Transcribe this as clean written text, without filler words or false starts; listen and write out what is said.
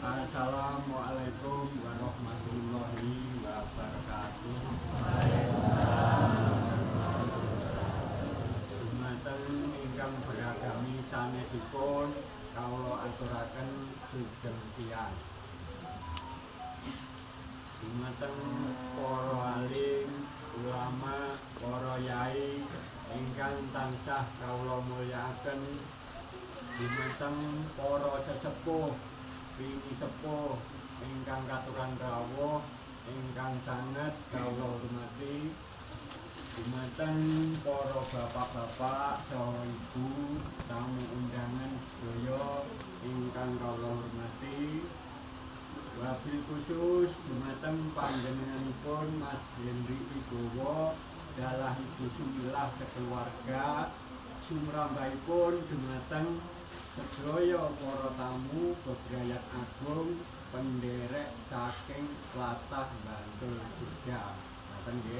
Assalamualaikum warahmatullahi wabarakatuh. Dumateng ingkang beragami sanesipun kawula aturaken sugeng tiyang. Dumateng para alim, ulama, para yai ingkang tansah kawula mulyakaken, dumateng para sesepuh, bini sepuh ingkang katuran rawuh ingkang sanget kawula hormati, dumateng para bapak-bapak saha ibu, tamu undangan sedaya ingkang kawula hormati, wabil khusus dumateng panjenenganipun Mas Hendri Wibowo dalah Ibu Sumilah sekeluarga, sumrambahipun dumateng sedaya para tamu bebrayat agung penderek saking tlatah Bantul Jogja. Ngaten nggih.